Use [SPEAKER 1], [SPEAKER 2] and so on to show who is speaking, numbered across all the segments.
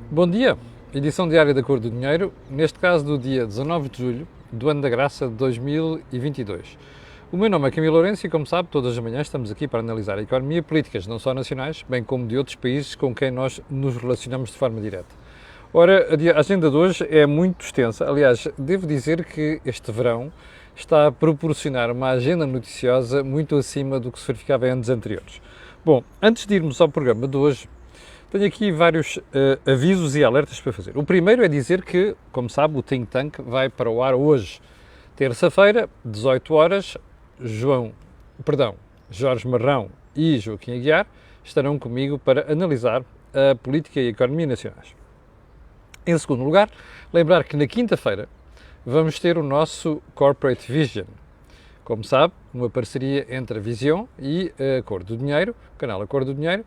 [SPEAKER 1] Bom dia, edição diária da Cor do Dinheiro, neste caso do dia 19 de julho do ano da graça de 2022. O meu nome é Camilo Lourenço e, como sabe, todas as manhãs estamos aqui para analisar a economia e políticas, não só nacionais, bem como de outros países com quem nós nos relacionamos de forma direta. Ora, a agenda de hoje é muito extensa, aliás, devo dizer que este verão está a proporcionar uma agenda noticiosa muito acima do que se verificava em anos anteriores. Bom, antes de irmos ao programa de hoje, tenho aqui vários avisos e alertas para fazer. O primeiro é dizer que, como sabe, o Think Tank vai para o ar hoje, terça-feira, 18 horas. Jorge Marrão e Joaquim Aguiar estarão comigo para analisar a política e a economia nacionais. Em segundo lugar, lembrar que na quinta-feira vamos ter o nosso Corporate Vision. Como sabe, uma parceria entre a Vision e a Cor do Dinheiro, o canal A Cor do Dinheiro,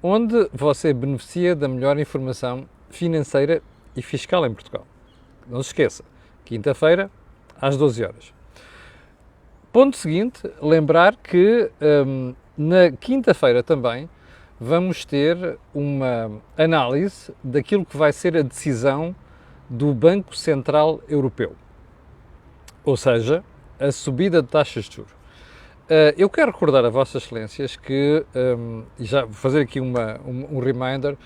[SPEAKER 1] onde você beneficia da melhor informação financeira e fiscal em Portugal. Não se esqueça, quinta-feira, às 12 horas. Ponto seguinte, lembrar que na quinta-feira também vamos ter uma análise daquilo que vai ser a decisão do Banco Central Europeu. Ou seja, a subida de taxas de juros. Eu quero recordar a Vossas Excelências que, e já vou fazer aqui um reminder,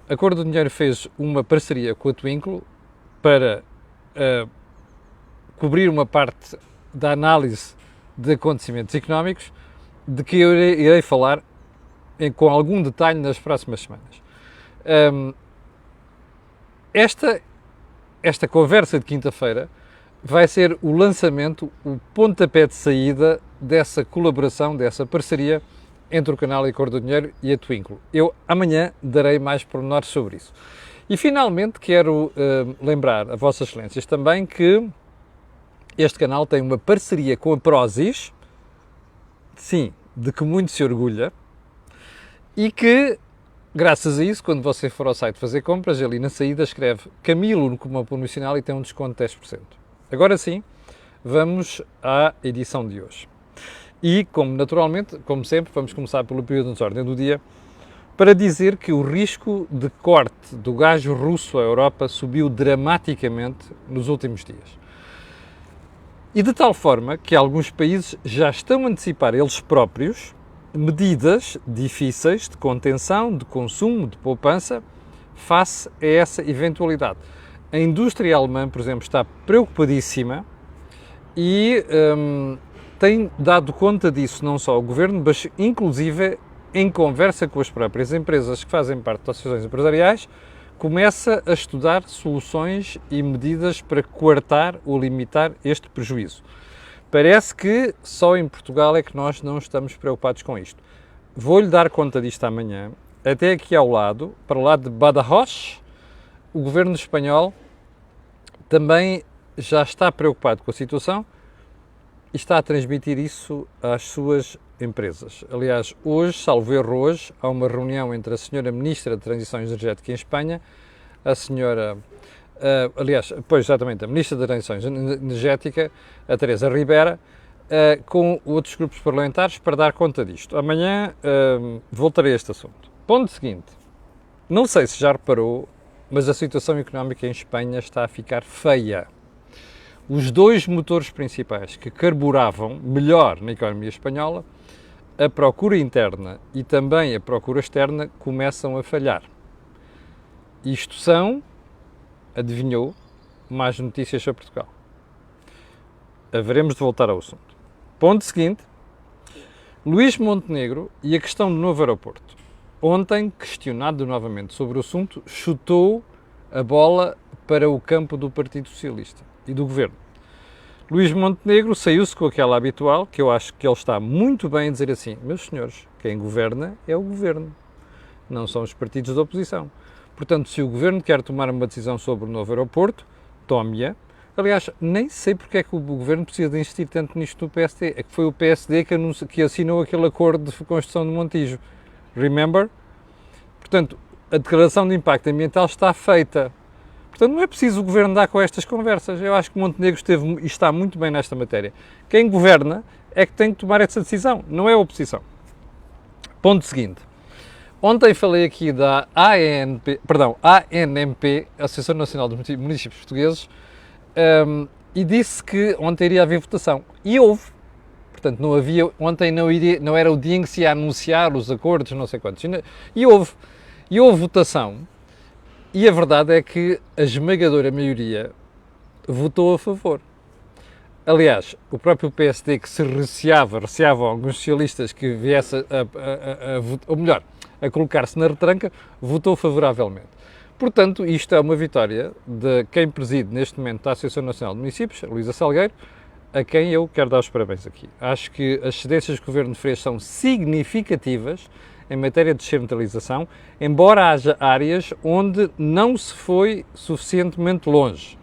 [SPEAKER 1] a Cor do Dinheiro fez uma parceria com a Twinkle para cobrir uma parte da análise de acontecimentos económicos de que eu irei falar com algum detalhe nas próximas semanas. Esta conversa de quinta-feira vai ser o lançamento, o pontapé de saída dessa colaboração, dessa parceria entre o canal A Cor do Dinheiro e a Twinkle. Eu amanhã darei mais pormenores sobre isso. E finalmente quero lembrar a Vossas Excelências também que este canal tem uma parceria com a Prozis, sim, de que muito se orgulha, e que, graças a isso, quando você for ao site fazer compras, ali na saída escreve Camilo como promocional e tem um desconto de 10%. Agora sim, vamos à edição de hoje. E, naturalmente, como sempre, vamos começar pelo período de ordem do dia, para dizer que o risco de corte do gás russo à Europa subiu dramaticamente nos últimos dias. E de tal forma que alguns países já estão a antecipar eles próprios medidas difíceis de contenção, de consumo, de poupança, face a essa eventualidade. A indústria alemã, por exemplo, está preocupadíssima e tem dado conta disso não só o governo, mas inclusive em conversa com as próprias empresas que fazem parte das associações empresariais, começa a estudar soluções e medidas para coartar ou limitar este prejuízo. Parece que só em Portugal é que nós não estamos preocupados com isto. Vou-lhe dar conta disto amanhã. Até aqui ao lado, para o lado de Badajoz, o governo espanhol também já está preocupado com a situação e está a transmitir isso às suas empresas. Aliás, hoje, salvo erro hoje, há uma reunião entre a senhora Ministra de Transição Energética em Espanha, a senhora, a Ministra da Transição Energética, a Teresa Ribera, com outros grupos parlamentares para dar conta disto. Amanhã voltarei a este assunto. Ponto seguinte, não sei se já reparou, mas a situação económica em Espanha está a ficar feia. Os dois motores principais que carburavam melhor na economia espanhola, a procura interna e também a procura externa, começam a falhar. Isto são, adivinhou, más notícias sobre Portugal. Haveremos de voltar ao assunto. Ponto seguinte, Luís Montenegro e a questão do novo aeroporto. Ontem, questionado novamente sobre o assunto, chutou a bola para o campo do Partido Socialista e do Governo. Luís Montenegro saiu-se com aquela habitual, que eu acho que ele está muito bem a dizer assim: meus senhores, quem governa é o Governo, não são os partidos da oposição. Portanto, se o Governo quer tomar uma decisão sobre o novo aeroporto, tome-a. Aliás, nem sei porque é que o Governo precisa de insistir tanto nisto do PSD. É que foi o PSD que assinou aquele acordo de construção de Montijo. Remember? Portanto, a declaração de impacto ambiental está feita. Portanto, não é preciso o Governo dar com estas conversas. Eu acho que Montenegro esteve e está muito bem nesta matéria. Quem governa é que tem que tomar essa decisão, não é a oposição. Ponto seguinte. Ontem falei aqui da ANMP, Associação Nacional dos Municípios Portugueses, e disse que ontem iria haver votação. E houve. Portanto, ontem não era o dia em que se ia anunciar os acordos, não sei quantos. E houve. E houve votação. E a verdade é que a esmagadora maioria votou a favor. Aliás, o próprio PSD, que se receava alguns socialistas que viesse a colocar-se na retranca, votou favoravelmente. Portanto, isto é uma vitória de quem preside neste momento a Associação Nacional de Municípios, a Luísa Salgueiro, a quem eu quero dar os parabéns aqui. Acho que as cedências que o Governo fez são significativas em matéria de descentralização, embora haja áreas onde não se foi suficientemente longe.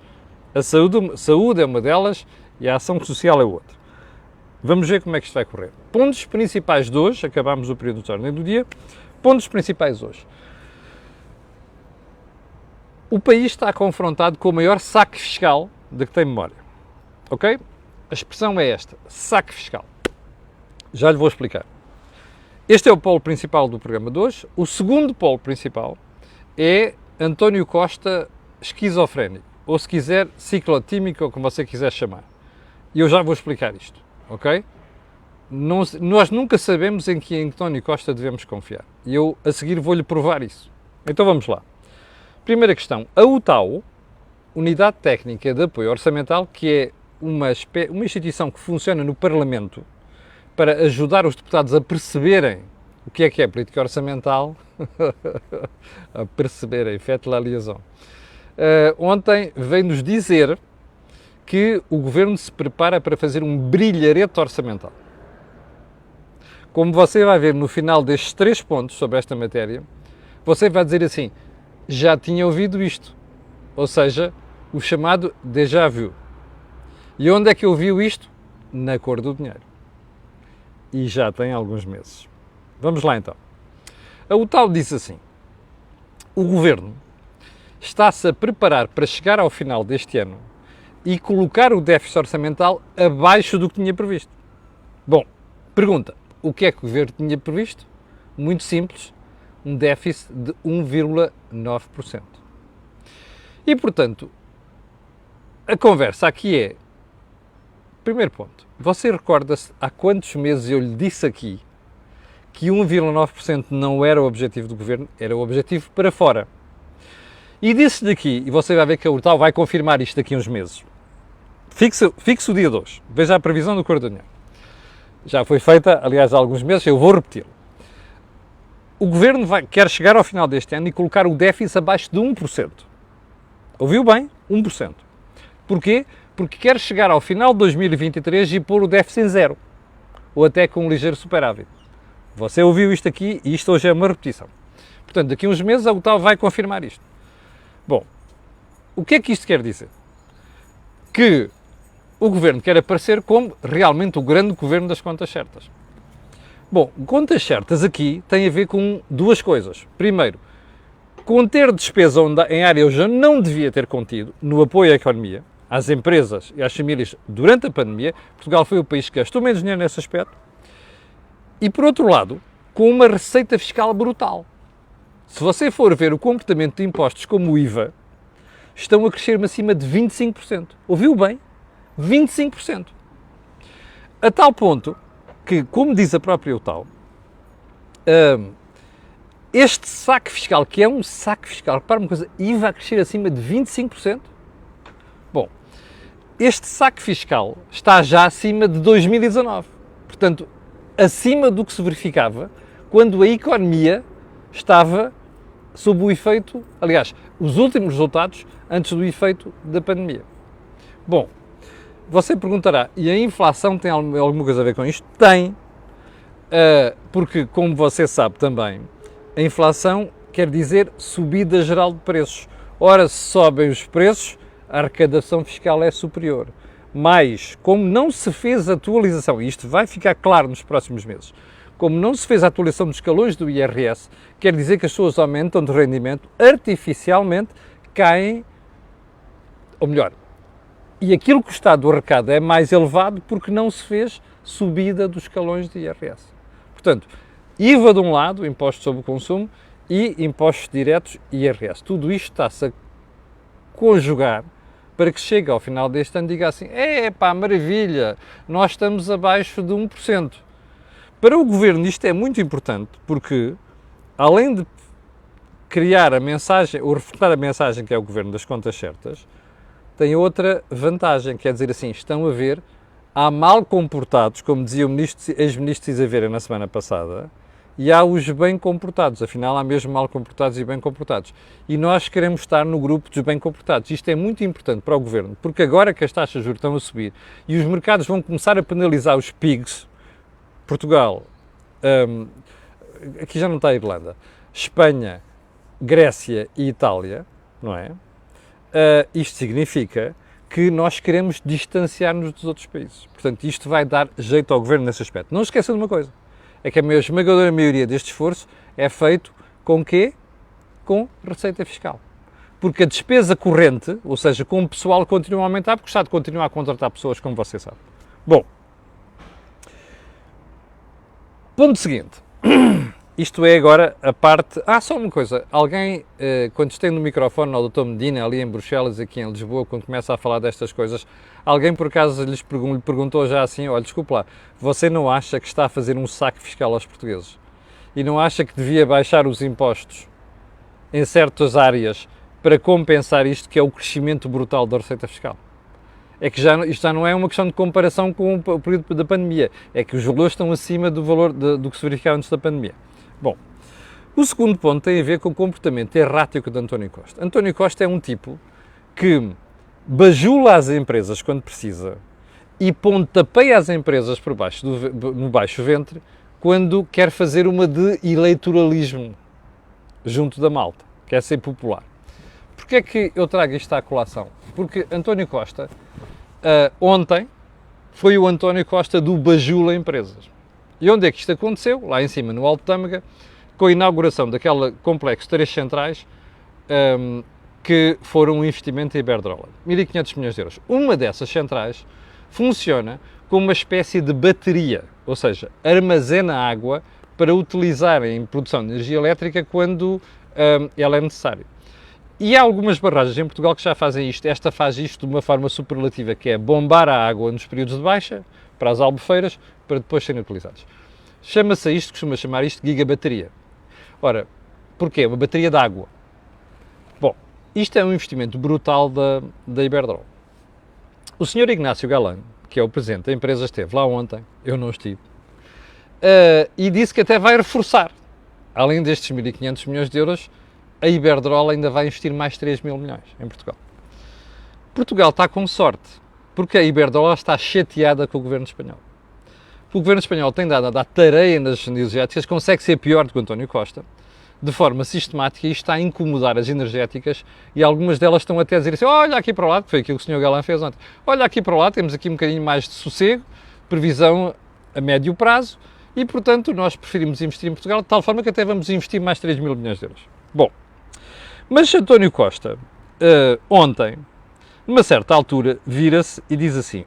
[SPEAKER 1] A saúde é uma delas e a ação social é outra. Vamos ver como é que isto vai correr. Pontos principais de hoje, acabámos o período de ordem do dia, pontos principais hoje. O país está confrontado com o maior saque fiscal de que tem memória. Ok? A expressão é esta, saque fiscal. Já lhe vou explicar. Este é o polo principal do programa de hoje. O segundo polo principal é António Costa esquizofrénico, ou se quiser, ciclotímico, ou como você quiser chamar. E eu já vou explicar isto, ok? Nós nunca sabemos em que António Costa devemos confiar. E eu, a seguir, vou-lhe provar isso. Então vamos lá. Primeira questão. A UTAO, Unidade Técnica de Apoio Orçamental, que é uma instituição que funciona no Parlamento para ajudar os deputados a perceberem o que é política orçamental, a perceberem, faites la liaison. Ontem veio-nos dizer que o Governo se prepara para fazer um brilharete orçamental. Como você vai ver no final destes 3 pontos sobre esta matéria, você vai dizer assim, já tinha ouvido isto, ou seja, o chamado déjà vu. E onde é que eu vi isto? Na cor do dinheiro. E já tem alguns meses. Vamos lá então. A UTAO diz assim, o Governo está-se a preparar para chegar ao final deste ano e colocar o déficit orçamental abaixo do que tinha previsto. Bom, pergunta, o que é que o Governo tinha previsto? Muito simples, um déficit de 1,9%. E, portanto, a conversa aqui é, primeiro ponto, você recorda-se há quantos meses eu lhe disse aqui que 1,9% não era o objetivo do Governo, era o objetivo para fora. E disse-lhe aqui, e você vai ver que a UTAO vai confirmar isto daqui a uns meses, fixe o dia de hoje, veja a previsão do cor do dinheiro. Já foi feita, aliás, há alguns meses, eu vou repeti-lo. O Governo quer chegar ao final deste ano e colocar o déficit abaixo de 1%. Ouviu bem? 1%. Porquê? Porque quer chegar ao final de 2023 e pôr o déficit em zero. Ou até com um ligeiro superávit. Você ouviu isto aqui e isto hoje é uma repetição. Portanto, daqui a uns meses a UTAO vai confirmar isto. Bom, o que é que isto quer dizer? Que o Governo quer aparecer como realmente o grande Governo das contas certas. Bom, contas certas aqui têm a ver com 2 coisas. Primeiro, conter despesa em áreas onde não devia ter contido, no apoio à economia, às empresas e às famílias durante a pandemia. Portugal foi o país que gastou menos dinheiro nesse aspecto. E, por outro lado, com uma receita fiscal brutal. Se você for ver o comportamento de impostos como o IVA, estão a crescer acima de 25%. Ouviu bem? 25%. A tal ponto que, como diz a própria UTAO, este saque fiscal, que é um saque fiscal, repara uma coisa, IVA a crescer acima de 25%? Bom, este saque fiscal está já acima de 2019. Portanto, acima do que se verificava quando a economia estava sob o efeito, aliás, os últimos resultados antes do efeito da pandemia. Bom, você perguntará, e a inflação tem alguma coisa a ver com isto? Tem, porque, como você sabe também, a inflação quer dizer subida geral de preços. Ora, se sobem os preços, a arrecadação fiscal é superior. Mas, como não se fez atualização, e isto vai ficar claro nos próximos meses, como não se fez a atualização dos escalões do IRS, quer dizer que as pessoas aumentam de rendimento artificialmente, caem, ou melhor, e aquilo que o Estado do arrecada é mais elevado porque não se fez subida dos escalões do IRS. Portanto, IVA de um lado, impostos sobre o consumo, e impostos diretos e IRS. Tudo isto está-se a conjugar para que chegue ao final deste ano e diga assim, pá, maravilha, nós estamos abaixo de 1%. Para o Governo isto é muito importante, porque além de criar a mensagem, ou reforçar a mensagem que é o Governo das contas certas, tem outra vantagem, quer dizer assim, estão a ver, há mal comportados, como dizia o ex-ministro Isaveira na semana passada, e há os bem comportados, afinal há mesmo mal comportados e bem comportados. E nós queremos estar no grupo dos bem comportados. Isto é muito importante para o Governo, porque agora que as taxas de juros estão a subir e os mercados vão começar a penalizar os PIGs, Portugal, aqui já não está a Irlanda, Espanha, Grécia e Itália, não é? Isto significa que nós queremos distanciar-nos dos outros países. Portanto, isto vai dar jeito ao Governo nesse aspecto. Não se esqueçam de uma coisa, é que a esmagadora maioria deste esforço é feito com quê? Com receita fiscal. Porque a despesa corrente, ou seja, com o pessoal, continua a aumentar, porque o Estado continua a contratar pessoas, como você sabe. Bom, ponto seguinte. Isto é agora a parte... só uma coisa. Alguém, quando estende no microfone ao Dr. Medina, ali em Bruxelas, aqui em Lisboa, quando começa a falar destas coisas, alguém por acaso lhe perguntou já assim, olha, desculpe lá, você não acha que está a fazer um saque fiscal aos portugueses? E não acha que devia baixar os impostos em certas áreas para compensar isto, que é o crescimento brutal da receita fiscal? É que isto já não é uma questão de comparação com o período da pandemia, é que os valores estão acima do valor do que se verificava antes da pandemia. Bom, o segundo ponto tem a ver com o comportamento errático de António Costa. António Costa é um tipo que bajula as empresas quando precisa e pontapeia as empresas por baixo no baixo ventre quando quer fazer uma de eleitoralismo junto da malta, quer ser popular. Porquê é que eu trago isto à colação? Porque António Costa, ontem, foi o António Costa do bajula empresas. E onde é que isto aconteceu? Lá em cima, no Alto Tâmega, com a inauguração daquele complexo de 3 centrais que foram um investimento em Iberdrola. 1.500 milhões de euros. Uma dessas centrais funciona como uma espécie de bateria, ou seja, armazena água para utilizar em produção de energia elétrica quando ela é necessária. E há algumas barragens em Portugal que já fazem isto. Esta faz isto de uma forma superlativa, que é bombar a água nos períodos de baixa, para as albufeiras, para depois serem utilizados. Chama-se isto, costuma chamar isto de gigabateria. Ora, porquê? Uma bateria de água. Bom, isto é um investimento brutal da Iberdrola. O Sr. Ignácio Galán, que é o presidente da empresa, esteve lá ontem, eu não estive, e disse que até vai reforçar. Além destes 1.500 milhões de euros, a Iberdrola ainda vai investir mais 3 mil milhões em Portugal. Portugal está com sorte, porque a Iberdrola está chateada com o governo espanhol. O governo espanhol tem dado a dar tareia nas energéticas, consegue ser pior do que o António Costa, de forma sistemática, e está a incomodar as energéticas, e algumas delas estão até a dizer assim, olha aqui para o lado, que foi aquilo que o Sr. Galán fez ontem, olha aqui para o lado, temos aqui um bocadinho mais de sossego, previsão a médio prazo, e portanto nós preferimos investir em Portugal, de tal forma que até vamos investir mais 3 mil milhões de euros. Bom, mas António Costa, ontem, numa certa altura, vira-se e diz assim,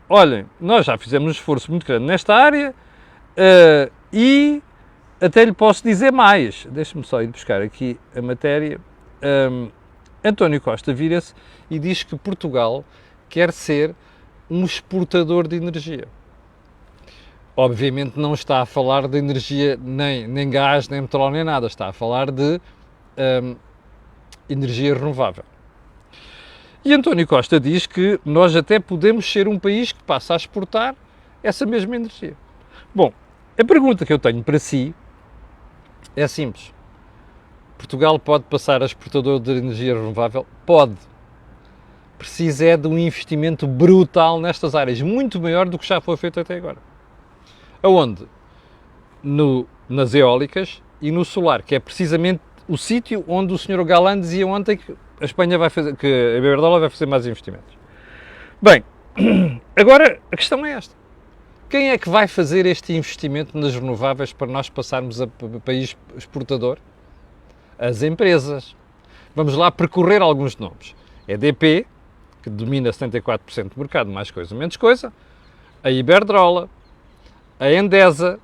[SPEAKER 1] olhem, nós já fizemos um esforço muito grande nesta área e até lhe posso dizer mais. Deixe-me só ir buscar aqui a matéria. António Costa vira-se e diz que Portugal quer ser um exportador de energia. Obviamente não está a falar de energia, nem gás, nem petróleo, nem nada. Está a falar de energia renovável. E António Costa diz que nós até podemos ser um país que passa a exportar essa mesma energia. Bom, a pergunta que eu tenho para si é simples. Portugal pode passar a exportador de energia renovável? Pode. Precisa é de um investimento brutal nestas áreas, muito maior do que já foi feito até agora. Aonde? Nas eólicas e no solar, que é precisamente o sítio onde o Sr. Galán dizia ontem que a Espanha vai fazer, que a Iberdrola vai fazer mais investimentos. Bem, agora a questão é esta. Quem é que vai fazer este investimento nas renováveis para nós passarmos a país exportador? As empresas. Vamos lá percorrer alguns nomes. A EDP, que domina 74% do mercado, mais coisa, menos coisa. A Iberdrola, a Endesa,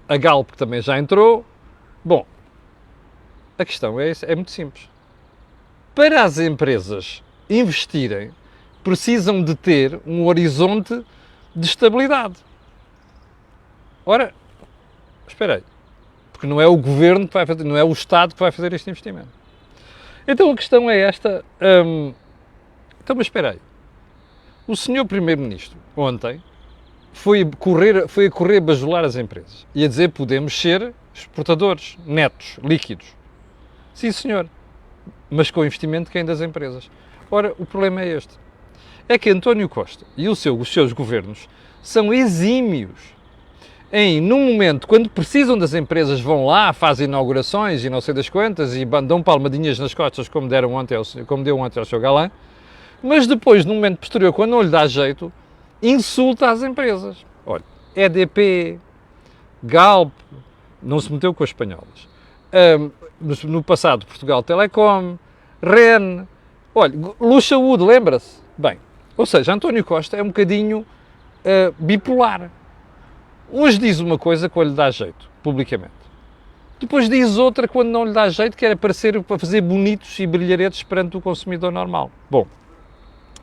[SPEAKER 1] a Galp que também já entrou. Bom, a questão é muito simples. Para as empresas investirem, precisam de ter um horizonte de estabilidade. Ora, espera aí, porque não é o governo que vai fazer, não é o Estado que vai fazer este investimento. Então a questão é esta, então mas espera aí, o senhor Primeiro-Ministro ontem foi a correr bajular as empresas e a dizer podemos ser exportadores netos, líquidos. Sim senhor, mas com investimento de quem das empresas. Ora, o problema é este, é que António Costa e os seus governos são exímios em, num momento, quando precisam das empresas, vão lá, fazem inaugurações e não sei das quantas e dão palmadinhas nas costas, como deu ontem ao seu Galã, mas depois, num momento posterior, quando não lhe dá jeito, insulta as empresas. Olha, EDP, Galp, não se meteu com as espanholas. No passado, Portugal Telecom, REN, olha, Luz Saúde, lembra-se? Bem, ou seja, António Costa é um bocadinho bipolar. Hoje diz uma coisa quando lhe dá jeito, publicamente. Depois diz outra quando não lhe dá jeito, que era para fazer bonitos e brilharetes perante o consumidor normal. Bom,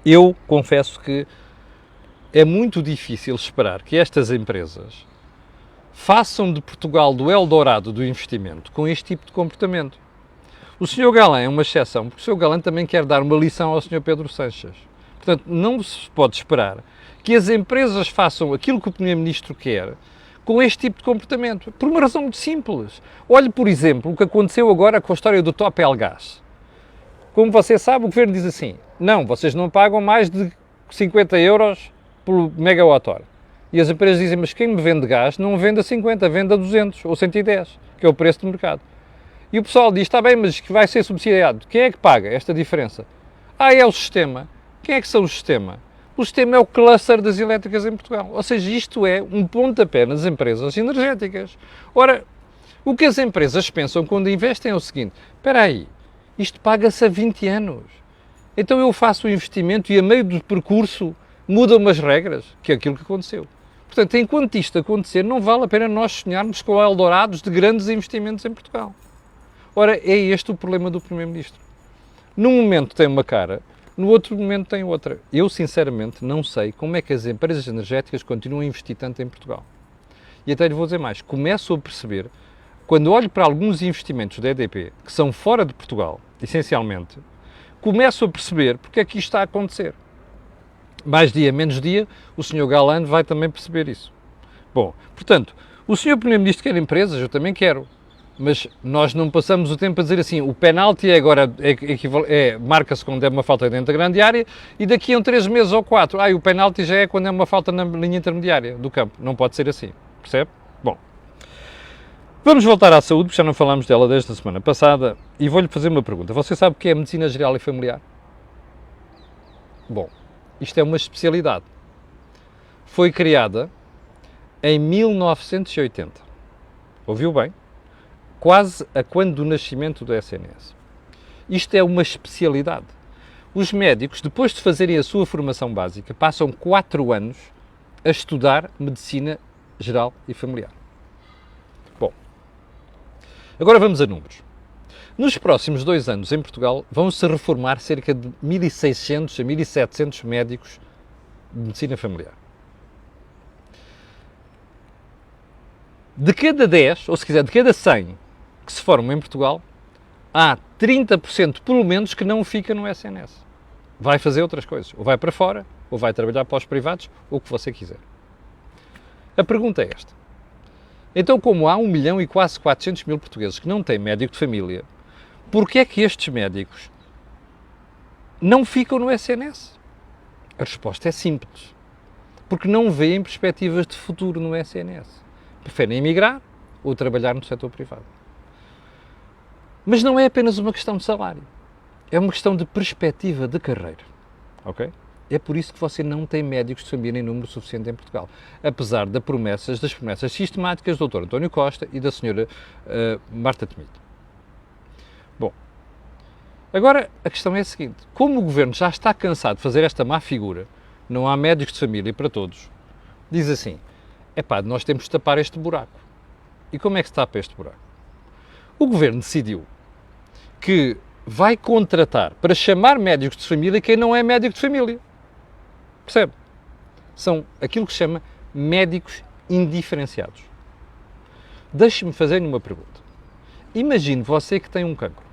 [SPEAKER 1] eu confesso que é muito difícil esperar que estas empresas façam de Portugal do Eldorado do investimento com este tipo de comportamento. O Sr. Galã é uma exceção, porque o Sr. Galã também quer dar uma lição ao Sr. Pedro Sanches. Portanto, não se pode esperar que as empresas façam aquilo que o Primeiro-Ministro quer com este tipo de comportamento. Por uma razão muito simples. Olhe, por exemplo, o que aconteceu agora com a história do Topel Gás. Como você sabe, o Governo diz assim, não, vocês não pagam mais de 50 euros por megawatt-hora. E as empresas dizem, mas quem me vende gás não vende a 50, vende a 200 ou 110, que é o preço do mercado. E o pessoal diz, está bem, mas que vai ser subsidiado. Quem é que paga esta diferença? É o sistema. Quem é que são o sistema? O sistema é o cluster das elétricas em Portugal. Ou seja, isto é um pontapé nas empresas energéticas. Ora, o que as empresas pensam quando investem é o seguinte, espera aí, isto paga-se a 20 anos. Então eu faço o investimento e a meio do percurso mudam as regras, que é aquilo que aconteceu. Portanto, enquanto isto acontecer, não vale a pena nós sonharmos com Eldorados de grandes investimentos em Portugal. Ora, é este o problema do Primeiro-Ministro. Num momento tem uma cara, no outro momento tem outra. Eu, sinceramente, não sei como é que as empresas energéticas continuam a investir tanto em Portugal. E até lhe vou dizer mais, começo a perceber, quando olho para alguns investimentos da EDP, que são fora de Portugal, essencialmente, começo a perceber porque é que isto está a acontecer. Mais dia, menos dia, o Sr. Galán vai também perceber isso. Bom, portanto, o Sr. Primeiro-Ministro quer empresas, eu também quero. Mas nós não passamos o tempo a dizer assim, o penalti agora marca-se quando é uma falta dentro da grande área e daqui a 3 meses ou 4, o penalti já é quando é uma falta na linha intermediária do campo. Não pode ser assim, percebe? Bom, vamos voltar à saúde, porque já não falámos dela desde a semana passada e vou-lhe fazer uma pergunta. Você sabe o que é Medicina Geral e Familiar? Bom, isto é uma especialidade. Foi criada em 1980. Ouviu bem? Quase a quando do nascimento do SNS. Isto é uma especialidade. Os médicos, depois de fazerem a sua formação básica, passam 4 anos a estudar Medicina Geral e Familiar. Bom, agora vamos a números. Nos próximos 2 anos, em Portugal, vão-se reformar cerca de 1.600 a 1.700 médicos de Medicina Familiar. De cada 10, ou se quiser, de cada 100 que se formam em Portugal, há 30% pelo menos que não fica no SNS. Vai fazer outras coisas. Ou vai para fora, ou vai trabalhar para os privados, ou o que você quiser. A pergunta é esta. Então, como há 1 milhão e quase 400 mil portugueses que não têm médico de família, porquê é que estes médicos não ficam no SNS? A resposta é simples. Porque não veem perspectivas de futuro no SNS. Preferem emigrar ou trabalhar no setor privado. Mas não é apenas uma questão de salário. É uma questão de perspectiva de carreira. Ok? É por isso que você não tem médicos de família em número suficiente em Portugal. Apesar das promessas sistemáticas do Dr. António Costa e da Sra. Marta Temido. Bom, agora a questão é a seguinte. Como o Governo já está cansado de fazer esta má figura, não há médicos de família para todos, diz assim, epá, nós temos de tapar este buraco. E como é que se tapa este buraco? O Governo decidiu que vai contratar para chamar médicos de família quem não é médico de família. Percebe? São aquilo que se chama médicos indiferenciados. Deixe-me fazer-lhe uma pergunta. Imagine você que tem um cancro.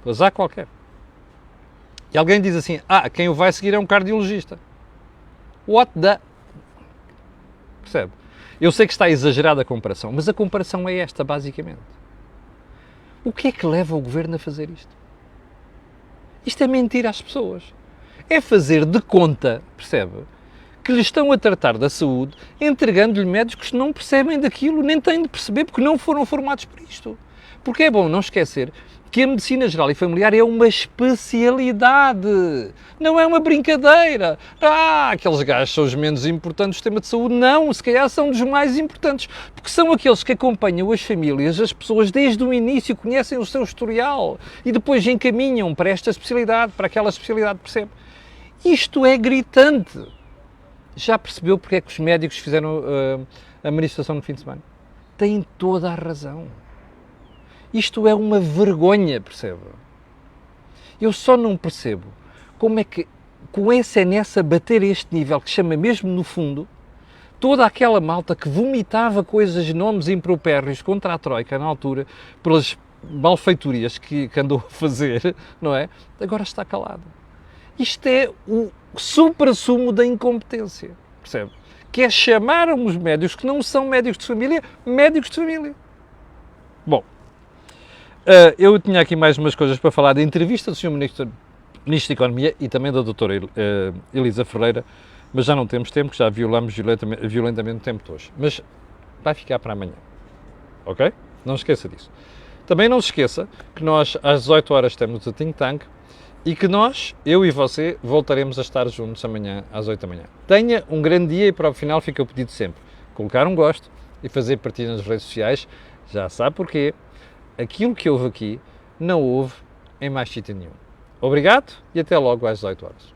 [SPEAKER 1] Azar qualquer. E alguém diz assim, quem o vai seguir é um cardiologista. What the... Percebe? Eu sei que está exagerada a comparação, mas a comparação é esta, basicamente. O que é que leva o Governo a fazer isto? Isto é mentir às pessoas. É fazer de conta, percebe, que lhe estão a tratar da saúde, entregando-lhe médicos que não percebem daquilo, nem têm de perceber, porque não foram formados por isto. Porque é bom não esquecer que a medicina geral e familiar é uma especialidade, não é uma brincadeira. Aqueles gajos são os menos importantes do sistema de saúde. Não, se calhar são dos mais importantes, porque são aqueles que acompanham as famílias, as pessoas desde o início, conhecem o seu historial e depois encaminham para esta especialidade, para aquela especialidade, percebe? Isto é gritante. Já percebeu porque é que os médicos fizeram a manifestação no fim de semana? Têm toda a razão. Isto é uma vergonha, percebe? Eu só não percebo como é que, com o SNS a bater este nível, que chama mesmo no fundo, toda aquela malta que vomitava coisas, nomes impropérios contra a Troika na altura, pelas malfeitorias que andou a fazer, não é? Agora está calado. Isto é o supra-sumo da incompetência, percebe? Que é chamar os médicos que não são médicos de família, médicos de família. Bom, eu tinha aqui mais umas coisas para falar da entrevista do Sr. Ministro da Economia e também da doutora Elisa Ferreira, mas já não temos tempo, que já violamos violentamente o tempo de hoje. Mas vai ficar para amanhã, ok? Não se esqueça disso. Também não se esqueça que nós às 18 horas temos o Think Tank e que nós, eu e você, voltaremos a estar juntos amanhã às 8 da manhã. Tenha um grande dia e para o final fica o pedido sempre. Colocar um gosto e fazer partilha nas redes sociais. Já sabe porquê. Aquilo que houve aqui não houve em mais sítio nenhum. Obrigado e até logo às 18 horas.